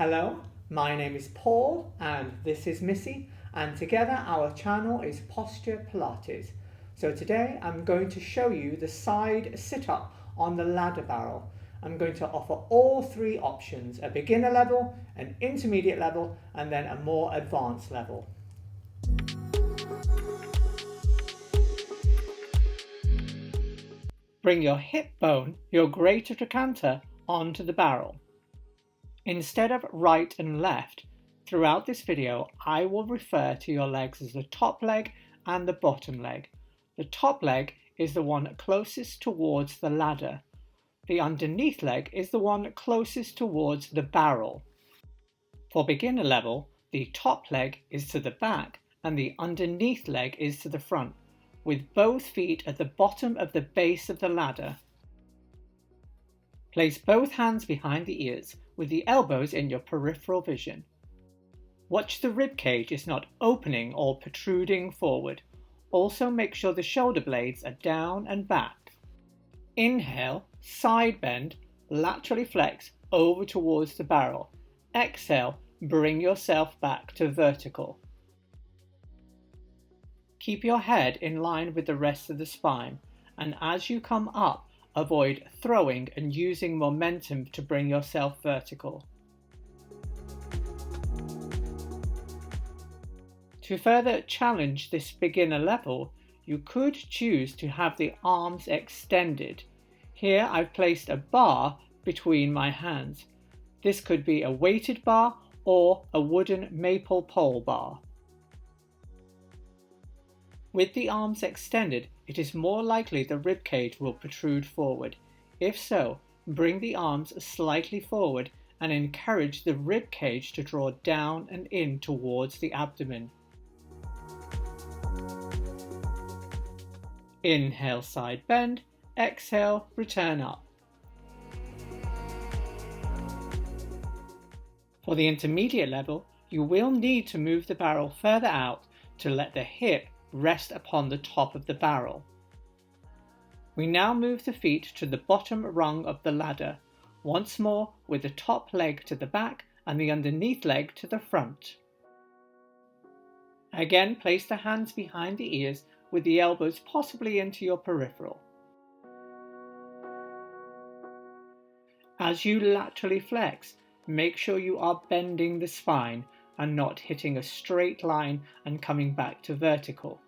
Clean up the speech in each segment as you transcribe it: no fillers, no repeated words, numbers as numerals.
Hello, my name is Paul and this is Missy, and together our channel is Posture Pilates. So today I'm going to show you the side sit-up on the ladder barrel. I'm going to offer all three options: a beginner level, an intermediate level, and then a more advanced level. Bring your hip bone, your greater trochanter, onto the barrel. Instead of right and left, throughout this video I will refer to your legs as the top leg and the bottom leg. The top leg is the one closest towards the ladder. The underneath leg is the one closest towards the barrel. For beginner level, the top leg is to the back and the underneath leg is to the front, with both feet at the bottom of the base of the ladder. Place both hands behind the ears with the elbows in your peripheral vision. Watch the rib cage is not opening or protruding forward. Also make sure the shoulder blades are down and back. Inhale, side bend, laterally flex over towards the barrel. Exhale, bring yourself back to vertical. Keep your head in line with the rest of the spine, and as you come up, avoid throwing and using momentum to bring yourself vertical. To further challenge this beginner level, you could choose to have the arms extended. Here I've placed a bar between my hands. This could be a weighted bar or a wooden maple pole bar. With the arms extended, it is more likely the rib cage will protrude forward. If so, bring the arms slightly forward and encourage the rib cage to draw down and in towards the abdomen. Inhale, side bend. Exhale, return up. For the intermediate level, you will need to move the barrel further out to let the hip rest upon the top of the barrel. We now move the feet to the bottom rung of the ladder, once more with the top leg to the back and the underneath leg to the front. Again, place the hands behind the ears with the elbows possibly into your peripheral. As you laterally flex, make sure you are bending the spine and not hitting a straight line and coming back to vertical.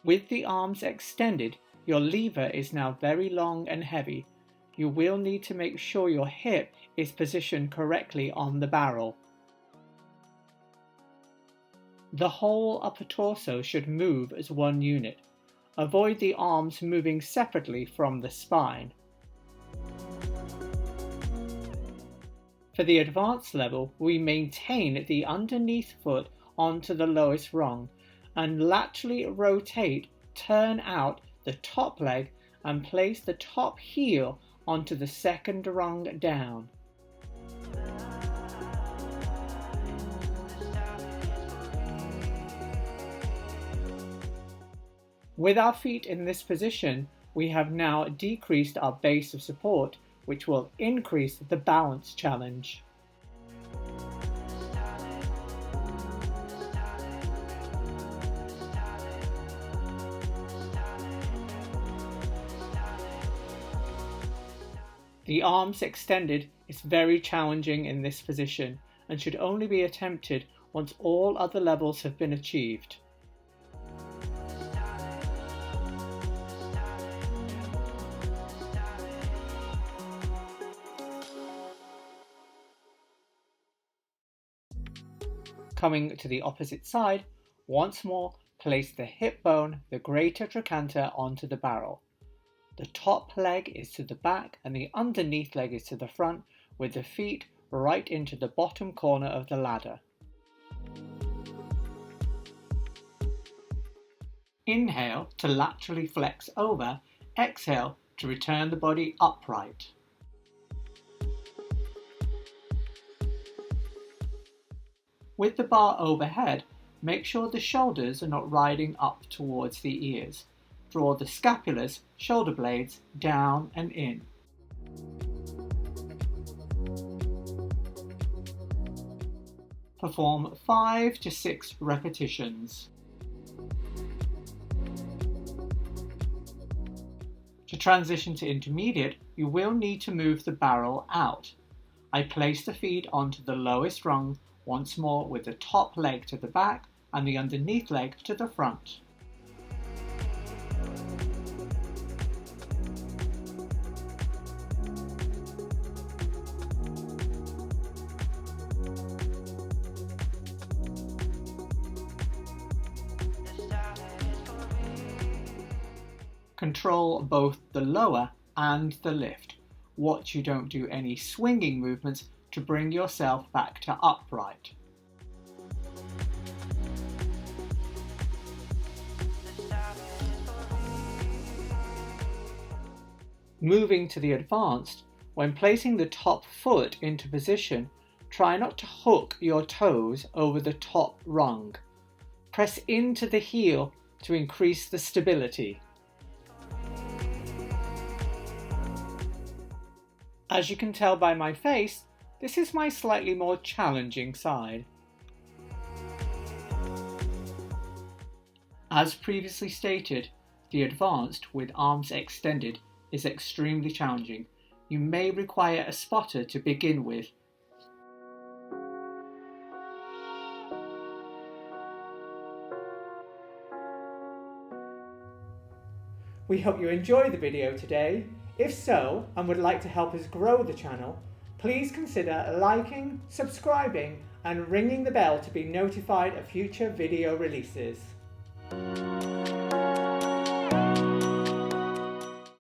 With the arms extended, your lever is now very long and heavy. You will need to make sure your hip is positioned correctly on the barrel. The whole upper torso should move as one unit. Avoid the arms moving separately from the spine. For the advanced level, we maintain the underneath foot onto the lowest rung and laterally rotate, turn out the top leg and place the top heel onto the second rung down. With our feet in this position, we have now decreased our base of support, which will increase the balance challenge. The arms extended is very challenging in this position and should only be attempted once all other levels have been achieved. Coming to the opposite side, once more place the hip bone, the greater trochanter, onto the barrel. The top leg is to the back and the underneath leg is to the front, with the feet right into the bottom corner of the ladder. Inhale to laterally flex over, exhale to return the body upright. With the bar overhead, make sure the shoulders are not riding up towards the ears. draw the scapulas, shoulder blades, down and in. Perform 5 to 6 repetitions. To transition to intermediate, you will need to move the barrel out. I place the feet onto the lowest rung once more with the top leg to the back and the underneath leg to the front. Control both the lower and the lift. Watch you don't do any swinging movements to bring yourself back to upright. Moving to the advanced, when placing the top foot into position, try not to hook your toes over the top rung. Press into the heel to increase the stability. As you can tell by my face, this is my slightly more challenging side. As previously stated, the advanced with arms extended is extremely challenging. You may require a spotter to begin with. We hope you enjoyed the video today. If so, and would like to help us grow the channel, please consider liking, subscribing, and ringing the bell to be notified of future video releases.